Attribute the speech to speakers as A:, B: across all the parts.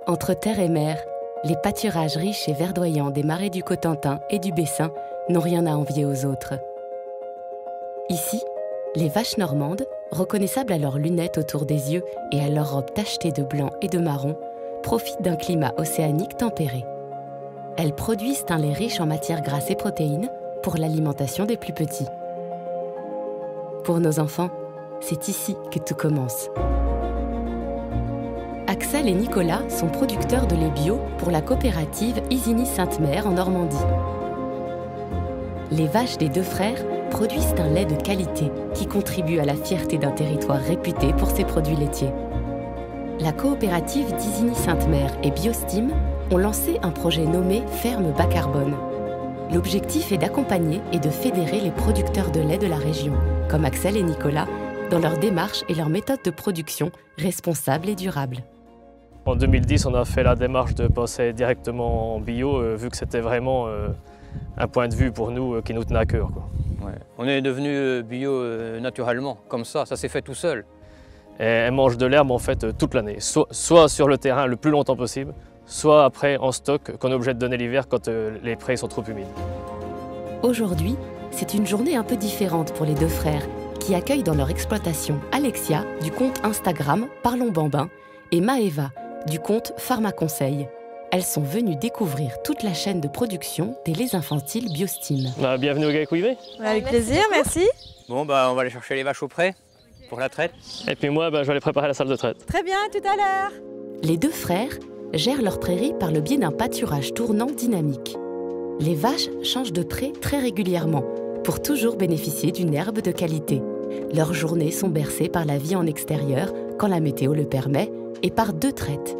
A: Entre terre et mer, les pâturages riches et verdoyants des marais du Cotentin et du Bessin n'ont rien à envier aux autres. Ici, les vaches normandes, reconnaissables à leurs lunettes autour des yeux et à leurs robes tachetées de blanc et de marron, profitent d'un climat océanique tempéré. Elles produisent un lait riche en matières grasses et protéines pour l'alimentation des plus petits. Pour nos enfants, c'est ici que tout commence. Axel et Nicolas sont producteurs de lait bio pour la coopérative Isigny-Sainte-Mère en Normandie. Les vaches des deux frères produisent un lait de qualité qui contribue à la fierté d'un territoire réputé pour ses produits laitiers. La coopérative d'Isigny-Sainte-Mère et Biostim ont lancé un projet nommé Ferme bas carbone. L'objectif est d'accompagner et de fédérer les producteurs de lait de la région, comme Axel et Nicolas, dans leur démarche et leur méthode de production responsable et durable.
B: En 2010, on a fait la démarche de passer directement en bio, vu que c'était vraiment un point de vue pour nous qui nous tenait à cœur, quoi.
C: Ouais. On est devenu bio naturellement, comme ça s'est fait tout seul.
B: Et elle mange de l'herbe en fait toute l'année, soit sur le terrain le plus longtemps possible, soit après en stock qu'on est obligé de donner l'hiver quand les prés sont trop humides.
A: Aujourd'hui, c'est une journée un peu différente pour les deux frères qui accueillent dans leur exploitation Alexia du compte Instagram Parlons Bambin et Maëva du compte Pharmaconseil. Elles sont venues découvrir toute la chaîne de production des laits infantiles Biostim.
B: Bienvenue au Gaïcouivé.
D: Avec plaisir, merci.
C: Bon, on va aller chercher les vaches au pré pour la traite.
B: Et puis moi, je vais aller préparer la salle de traite.
D: Très bien, tout à l'heure.
A: Les deux frères gèrent leur prairie par le biais d'un pâturage tournant dynamique. Les vaches changent de pré très régulièrement pour toujours bénéficier d'une herbe de qualité. Leurs journées sont bercées par la vie en extérieur, quand la météo le permet, et par deux traites,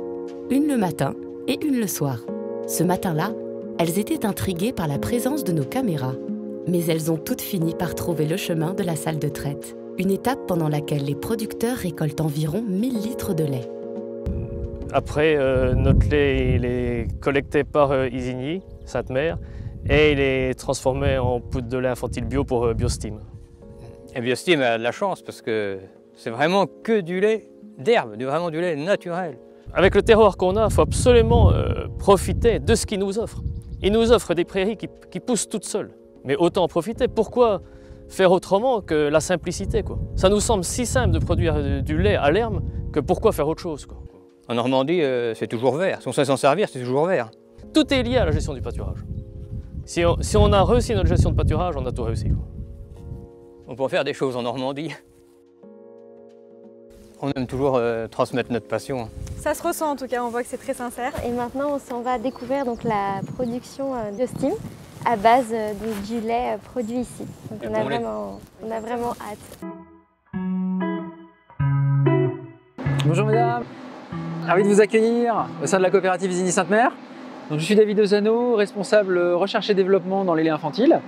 A: une le matin et une le soir. Ce matin-là, elles étaient intriguées par la présence de nos caméras. Mais elles ont toutes fini par trouver le chemin de la salle de traite, une étape pendant laquelle les producteurs récoltent environ 1000 litres de lait.
B: Après, notre lait il est collecté par Isigny, Sainte-Mère, et il est transformé en poudre de lait infantile bio pour Biostim.
C: Et Biostim a de la chance parce que c'est vraiment que du lait d'herbe, vraiment du lait naturel.
B: Avec le terroir qu'on a, il faut absolument profiter de ce qu'il nous offre. Il nous offre des prairies qui poussent toutes seules. Mais autant en profiter. Pourquoi faire autrement que la simplicité, quoi? Ça nous semble si simple de produire du lait à l'herbe que pourquoi faire autre chose, quoi.
C: En Normandie, c'est toujours vert. Si on sait s'en servir, c'est toujours vert.
B: Tout est lié à la gestion du pâturage. Si on a réussi notre gestion de pâturage, on a tout réussi, quoi.
C: On peut faire des choses en Normandie. On aime toujours transmettre notre passion.
D: Ça se ressent en tout cas, on voit que c'est très sincère.
E: Et maintenant, on s'en va découvrir donc, la production de Biostim à base du lait produit ici. Donc on a vraiment hâte.
F: Bonjour mesdames, ravi de vous accueillir au sein de la coopérative Isigny-Sainte-Mère. Je suis David Ozano, responsable recherche et développement dans les laits infantiles.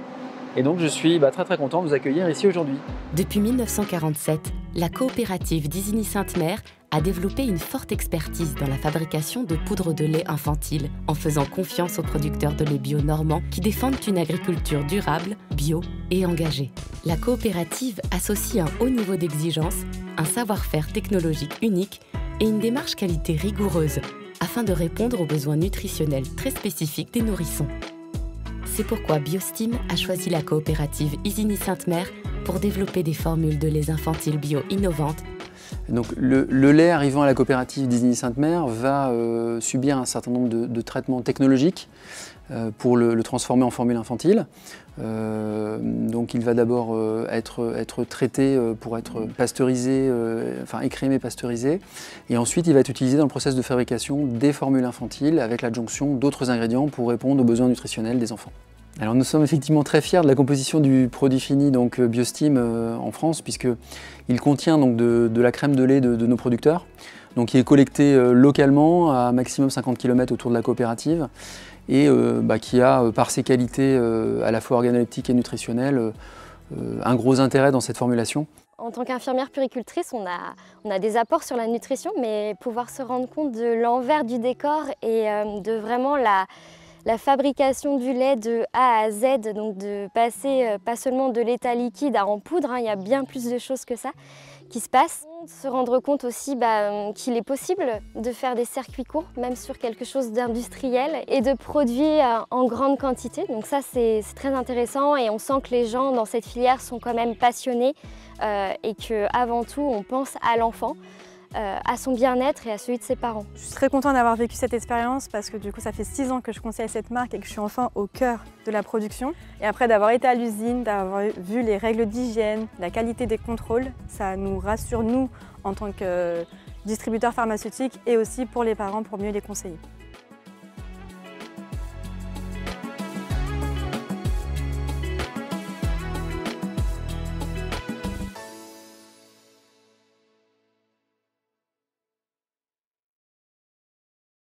F: Et donc je suis très content de vous accueillir ici aujourd'hui.
A: Depuis 1947, la coopérative d'Isigny-Sainte-Mère a développé une forte expertise dans la fabrication de poudre de lait infantile, en faisant confiance aux producteurs de lait bio normands qui défendent une agriculture durable, bio et engagée. La coopérative associe un haut niveau d'exigence, un savoir-faire technologique unique et une démarche qualité rigoureuse, afin de répondre aux besoins nutritionnels très spécifiques des nourrissons. C'est pourquoi Biostim a choisi la coopérative Isigny-Sainte-Mère pour développer des formules de lait infantiles bio innovantes.
F: Donc le lait arrivant à la coopérative d'Isigny-Sainte-Mère va subir un certain nombre de traitements technologiques pour le transformer en formule infantile. Donc il va d'abord être traité pour être pasteurisé, écrémé, pasteurisé. Et ensuite il va être utilisé dans le process de fabrication des formules infantiles avec l'adjonction d'autres ingrédients pour répondre aux besoins nutritionnels des enfants. Alors nous sommes effectivement très fiers de la composition du produit fini donc Biostim en France, puisqu'il contient donc de la crème de lait de nos producteurs, donc il est collecté localement à maximum 50 km autour de la coopérative et qui a par ses qualités à la fois organoleptiques et nutritionnelles un gros intérêt dans cette formulation.
E: En tant qu'infirmière puéricultrice, on a des apports sur la nutrition, mais pouvoir se rendre compte de l'envers du décor et de vraiment la fabrication du lait de A à Z, donc de passer pas seulement de l'état liquide à en poudre, il y a bien plus de choses que ça, qui se passe. Se rendre compte aussi qu'il est possible de faire des circuits courts, même sur quelque chose d'industriel, et de produire en grande quantité. Donc ça, c'est très intéressant et on sent que les gens dans cette filière sont quand même passionnés et qu'avant tout, on pense à l'enfant, à son bien-être et à celui de ses parents.
D: Je suis très contente d'avoir vécu cette expérience parce que du coup ça fait 6 ans que je conseille cette marque et que je suis enfin au cœur de la production. Et après d'avoir été à l'usine, d'avoir vu les règles d'hygiène, la qualité des contrôles, ça nous rassure nous en tant que distributeurs pharmaceutiques et aussi pour les parents pour mieux les conseiller.